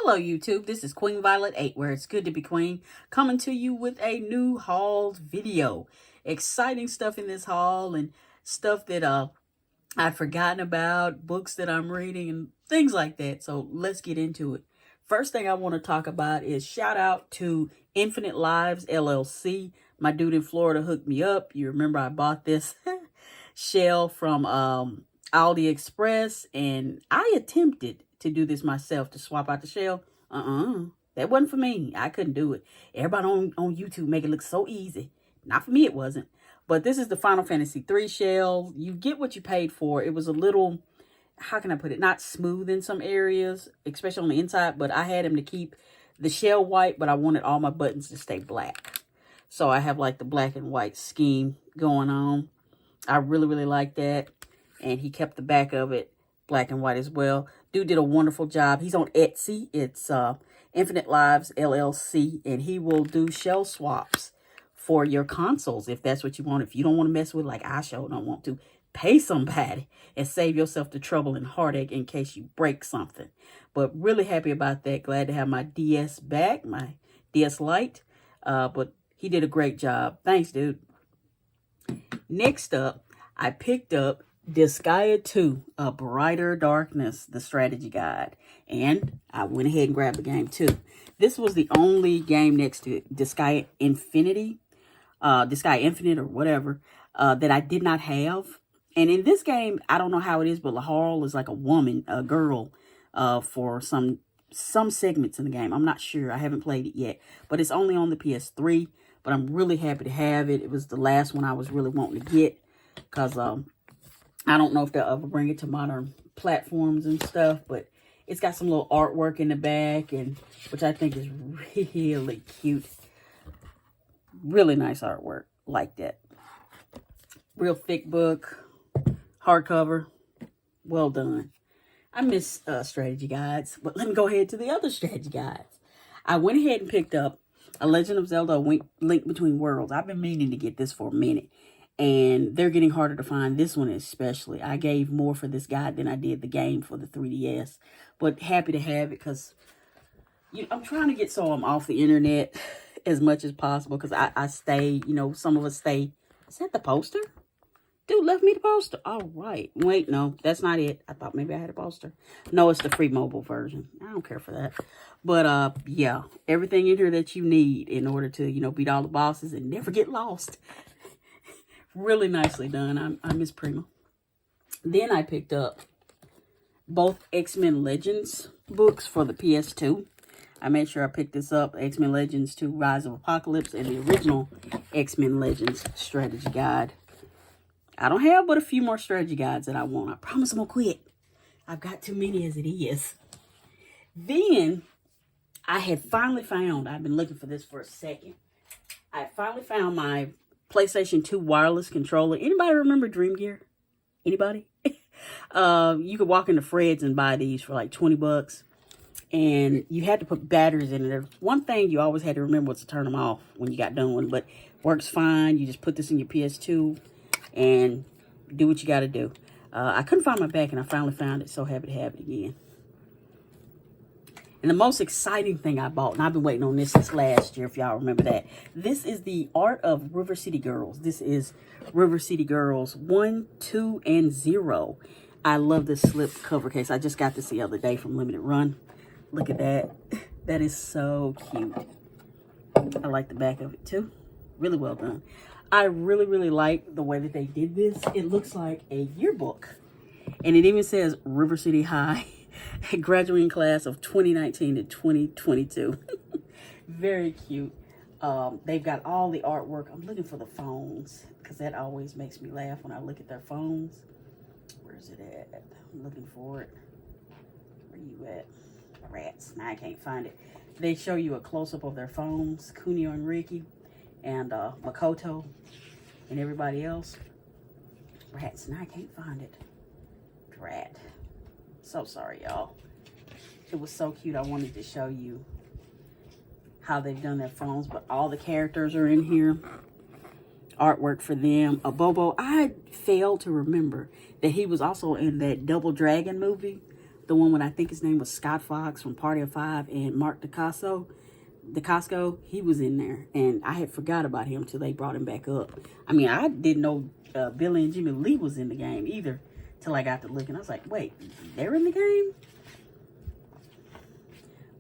Hello YouTube, this is Queen Violet 8, where it's good to be queen, coming to you with a new haul video. Exciting stuff in this haul and stuff that I've forgotten about, books that I'm reading and things like that. So let's get into it. First thing I want to talk about is shout out to Infinite Lives LLC. My dude in Florida hooked me up. You remember I bought this shell from Aldi Express, and I attempted to do this myself, to swap out the shell. That wasn't for me. I couldn't do it. Everybody on YouTube make it look so easy. Not for me, it wasn't. But this is the Final Fantasy 3 shell. You get what you paid for. It was a little, how can I put it, not smooth in some areas, especially on the inside, but I had him to keep the shell white, but I wanted all my buttons to stay black. So I have like the black and white scheme going on. I really, really like that. And he kept the back of it black and white as well. Dude did a wonderful job. He's on Etsy. It's Infinite Lives LLC, and he will do shell swaps for your consoles if that's what you want. If you don't want to mess with, like I sure don't want to, pay somebody and save yourself the trouble and heartache in case you break something. But really happy about that. Glad to have my DS back, my DS Lite. But he did a great job. Thanks, dude. Next up, I picked up Disgaea 2, A Brighter Darkness, the strategy guide. And I went ahead and grabbed the game too. This was the only game next to Disgaea Infinity, Disgaea Infinite or whatever, that I did not have. And in this game, I don't know how it is, but Laharl is like a woman, a girl, for some segments in the game. I'm not sure. I haven't played it yet, but it's only on the PS3. But I'm really happy to have it. It was the last one I was really wanting to get, because I don't know if they'll ever bring it to modern platforms and stuff, but it's got some little artwork in the back, and which I think is really cute. Really nice artwork. Like that. Real thick book. Hardcover. Well done. I miss strategy guides, but let me go ahead to the other strategy guides. I went ahead and picked up A Legend of Zelda: Link Between Worlds. I've been meaning to get this for a minute, and they're getting harder to find. This one especially. I gave more for this guide than I did the game for the 3DS, but happy to have it, because I'm trying to get so I'm off the internet as much as possible, because I stay, some of us stay. Is that the poster? Dude left me the poster. All right. Wait, no, that's not it. I thought maybe I had a poster. No, it's the free mobile version. I don't care for that. But, yeah, everything in here that you need in order to, beat all the bosses and never get lost. Really nicely done. I miss Prima. Then I picked up both X-Men Legends books for the PS2. I made sure I picked this up. X-Men Legends 2 Rise of Apocalypse and the original X-Men Legends strategy guide. I don't have but a few more strategy guides that I want. I promise I'm going to quit. I've got too many as it is. Then I had finally found, I've been looking for this for a second. I finally found my PlayStation 2 wireless controller. Anybody remember Dream Gear? Anybody? You could walk into Fred's and buy these for like 20 bucks. And you had to put batteries in it. One thing you always had to remember was to turn them off when you got done with it. But works fine. You just put this in your PS2 and do what you got to do. I couldn't find my back, and I finally found it. So happy to have it again. And the most exciting thing I bought, and I've been waiting on this since last year, if y'all remember that. This is the Art of River City Girls. This is River City Girls 1, 2, and 0. I love this slip cover case. I just got this the other day from Limited Run. Look at that. That is so cute. I like the back of it too. Really well done. I really, really like the way that they did this. It looks like a yearbook. And it even says River City High, graduating class of 2019 to 2022. Very cute. They've got all the artwork. I'm looking for the phones, because that always makes me laugh when I look at their phones. Where's it at? I'm looking for it. Where you at? Rats. Now I can't find it. They show you a close-up of their phones. Kunio and Ricky and Makoto and everybody else. Rats. Now I can't find it. Rat. So sorry, y'all. It was so cute. I wanted to show you how they've done their phones, but all the characters are in here. Artwork for them. Bobo, I failed to remember that he was also in that Double Dragon movie The one when I think his name was Scott Fox from Party of Five, and Mark DeCasco, he was in there. And I had forgot about him till they brought him back up. I mean, I didn't know Billy and Jimmy Lee was in the game either till I got to looking. I was like, wait, they're in the game?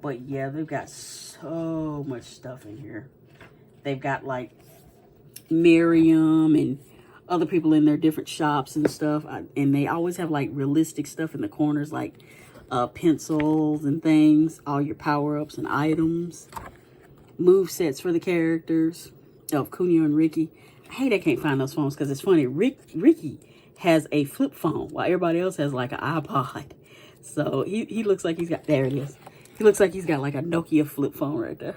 But yeah, they've got so much stuff in here. They've got like Miriam and other people in their different shops and stuff. And they always have like realistic stuff in the corners, like pencils and things, all your power-ups and items, move sets for the characters of Kunio and Ricky. I hate I can't find those phones because it's funny. Ricky has a flip phone while everybody else has like an iPod. So he looks like he's got, there it is. He looks like he's got like a Nokia flip phone right there.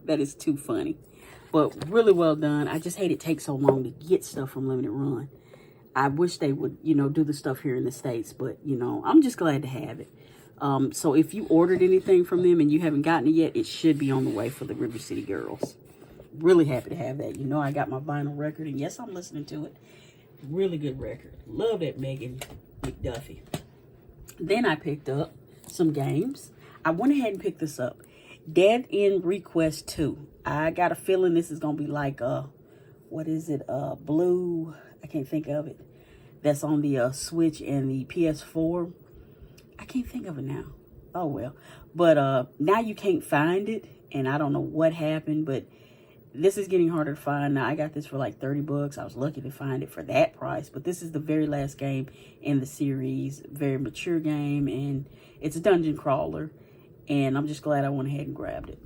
That is too funny. But really well done. I just hate it takes so long to get stuff from Limited Run. I wish they would, you know, do the stuff here in the States. But, you know, I'm just glad to have it. So if you ordered anything from them and you haven't gotten it yet, it should be on the way for the River City Girls. Really happy to have that. You know, I got my vinyl record. And yes, I'm listening to it. Really good record. Love that Megan McDuffie. Then I picked up some games. I went ahead and picked this up. Dead End Request 2. I got a feeling this is going to be like, what is it? Blue, I can't think of it. That's on the Switch and the PS4. I can't think of it now. Oh, well. But now you can't find it. And I don't know what happened, but this is getting harder to find. Now, I got this for like 30 bucks. I was lucky to find it for that price. But this is the very last game in the series. Very mature game. And it's a dungeon crawler. And I'm just glad I went ahead and grabbed it.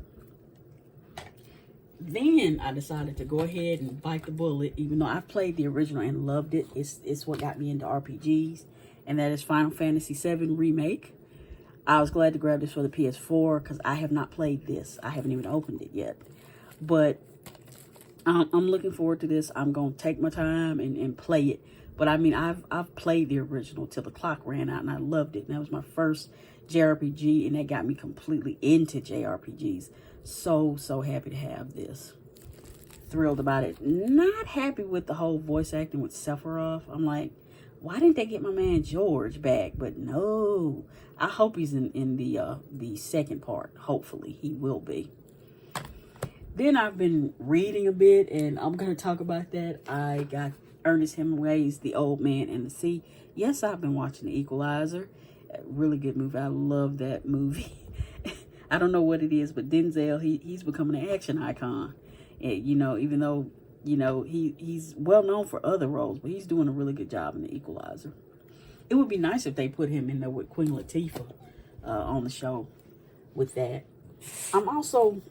Then I decided to go ahead and bite the bullet, even though I've played the original and loved it. It's what got me into RPGs, and that is Final Fantasy VII Remake. I was glad to grab this for the PS4 because I have not played this. I haven't even opened it yet. But I'm looking forward to this. I'm going to take my time and play it. But I mean, I've played the original till the clock ran out, and I loved it. And that was my first JRPG, and that got me completely into JRPGs. So happy to have this. Thrilled about it. Not happy with the whole voice acting with Sephiroth. I'm like, why didn't they get my man George back? But no, I hope he's in the second part. Hopefully he will be. Then I've been reading a bit, and I'm going to talk about that. I got Ernest Hemingway's The Old Man and the Sea. Yes, I've been watching The Equalizer. A really good movie. I love that movie. I don't know what it is, but Denzel, he's becoming an action icon. And, you know, even though, you know, he's well known for other roles, but he's doing a really good job in The Equalizer. It would be nice if they put him in there with Queen Latifah on the show with that. I'm also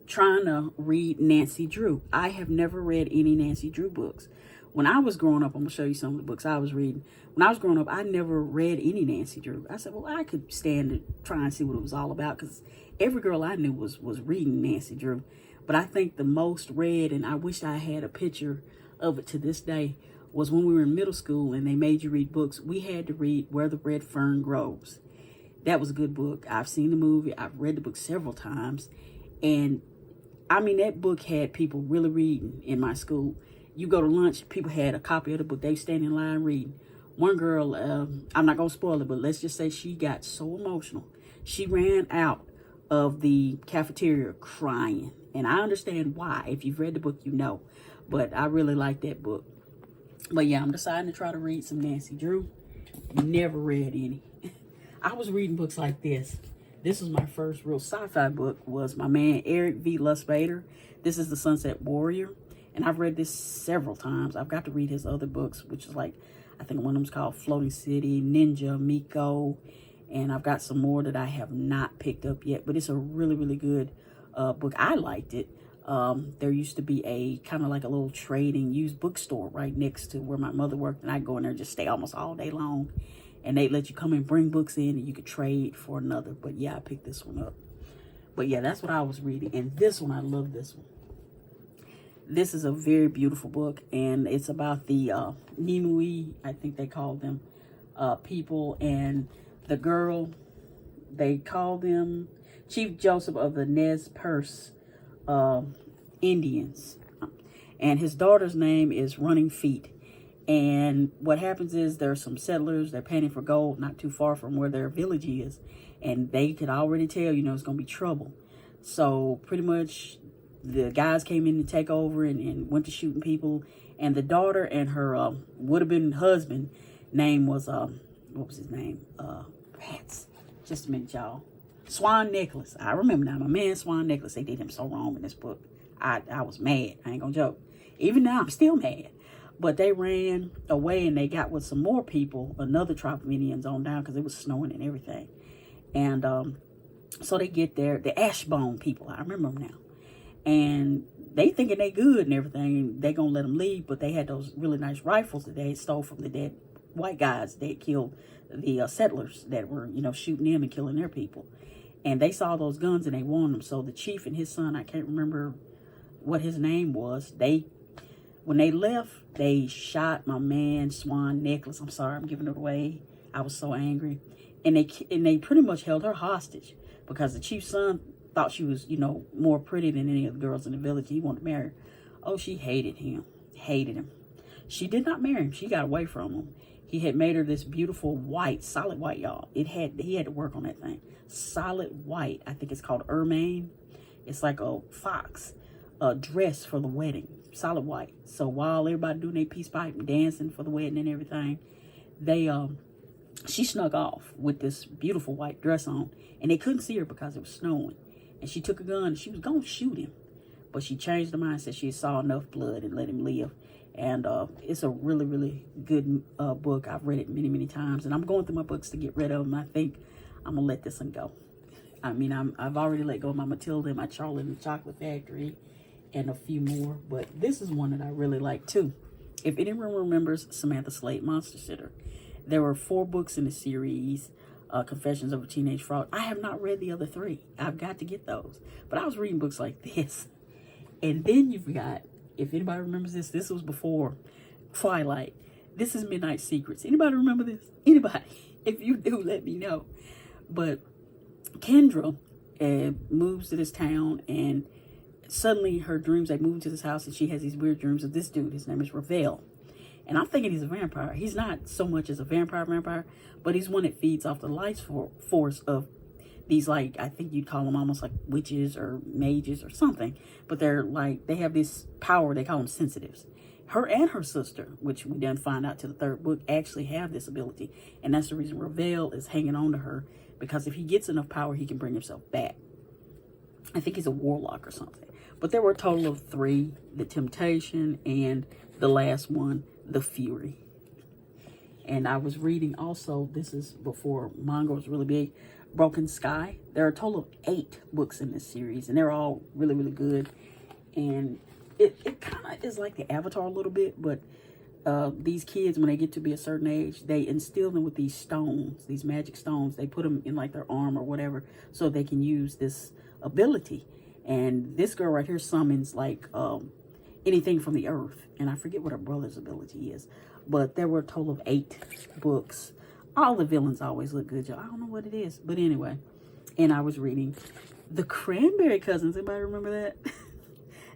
trying to read Nancy Drew. I have never read any Nancy Drew books. When I was growing up, I'm going to show you some of the books I was reading. When I was growing up, I never read any Nancy Drew. I said, well, I could stand to try and see what it was all about because every girl I knew was reading Nancy Drew. But I think the most read, and I wish I had a picture of it to this day, was when we were in middle school and they made you read books. We had to read Where the Red Fern Grows. That was a good book. I've seen the movie. I've read the book several times. And, I mean, that book had people really reading in my school. You go to lunch, people had a copy of the book. They stand in line reading. One girl, I'm not going to spoil it, but let's just say she got so emotional. She ran out of the cafeteria crying. And I understand why. If you've read the book, you know. But I really like that book. But yeah, I'm deciding to try to read some Nancy Drew. Never read any. I was reading books like this. This was my first real sci-fi book, was my man Eric V. Lustbader. This is The Sunset Warrior. And I've read this several times. I've got to read his other books, which is like, I think one of them's called Floating City, Ninja, Miko. And I've got some more that I have not picked up yet. But it's a really, really good book. I liked it. There used to be a kind of like a little trading used bookstore right next to where my mother worked. And I'd go in there and just stay almost all day long. And they'd let you come and bring books in and you could trade for another. But yeah, I picked this one up. But yeah, that's what I was reading. And this one, I love this one. This is a very beautiful book, and it's about the Nimue, I think they call them, people, and the girl, they call them Chief Joseph of the Nez Perce Indians, and his daughter's name is Running Feet, And what happens is there's some settlers, they're panning for gold not too far from where their village is. And they could already tell, you know, it's going to be trouble. So pretty much the guys came in to take over and went to shooting people. And the daughter and her would have been husband name was, what was his name? Rats. Just a minute, y'all. Swan Nicholas. I remember now. My man Swan Nicholas. They did him so wrong in this book. I was mad. I ain't gonna joke. Even now, I'm still mad. But they ran away and they got with some more people, another tribe of Indians on down because it was snowing and everything. And so they get there. The Ashbone people. I remember them now. And they thinking they good and everything. They gonna let them leave. But they had those really nice rifles that they stole from the dead white guys that killed the settlers that were, you know, shooting them and killing their people. And they saw those guns and they wanted them. So the chief and his son, I can't remember what his name was. When they left, they shot my man Swan Nicholas. I'm sorry, I'm giving it away. I was so angry. And they pretty much held her hostage because the chief's son thought she was, you know, more pretty than any of the girls in the village. He wanted to marry her. Oh, she hated him. Hated him. She did not marry him. She got away from him. He had made her this beautiful white, solid white, y'all. He had to work on that thing. Solid white. I think it's called ermine. It's like a fox dress for the wedding. Solid white. So while everybody doing their peace pipe and dancing for the wedding and everything, she snuck off with this beautiful white dress on. And they couldn't see her because it was snowing. And she took a gun and she was going to shoot him. But she changed her mind, said she saw enough blood and let him live. And it's a really, really good book. I've read it many, many times. And I'm going through my books to get rid of them. I think I'm going to let this one go. I mean, I've already let go of my Matilda and my Charlie and the Chocolate Factory and a few more. But this is one that I really like, too. If anyone remembers Samantha Slate, Monster Sitter, there were 4 books in the series, Confessions of a Teenage Fraud. I have not read the other 3. I've got to get those. But I was reading books like this. And then you've got, if anybody remembers this was before Twilight. This is Midnight Secrets. Anybody remember this? Anybody? If you do, let me know. But Kendra moves to this town, and suddenly her dreams, they move into this house, and she has these weird dreams of this dude. His name is Ravel. And I'm thinking he's a vampire. He's not so much as a vampire, but he's one that feeds off the life force of these, like, I think you'd call them almost like witches or mages or something. But they're like, they have this power, they call them sensitives. Her and her sister, which we didn't find out to the 3rd book, actually have this ability. And that's the reason Ravel is hanging on to her, because if he gets enough power, he can bring himself back. I think he's a warlock or something. But there were a total of 3, the Temptation and the last one, the Fury. And I was reading also, this is before manga was really big, Broken Sky. There are a total of 8 books in this series, and they're all really, really good. And it kind of is like the Avatar a little bit, but these kids, when they get to be a certain age, they instill them with these stones, these magic stones. They put them in like their arm or whatever, so they can use this ability. And this girl right here summons like anything from the earth. And I forget what her brother's ability is, but there were a total of 8 books. All the villains always look good, y'all. I don't know what it is, but anyway. And I was reading The Cranberry Cousins. Anybody remember that?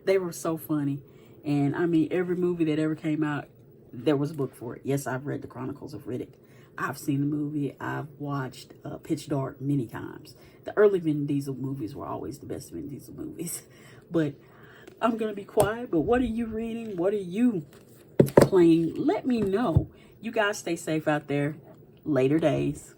They were so funny. And I mean, every movie that ever came out, there was a book for it. Yes, I've read The Chronicles of Riddick. I've seen the movie. I've watched Pitch Dark many times. The early Vin Diesel movies were always the best Vin Diesel movies. But I'm going to be quiet. But what are you reading? What are you playing? Let me know. You guys stay safe out there. Later days.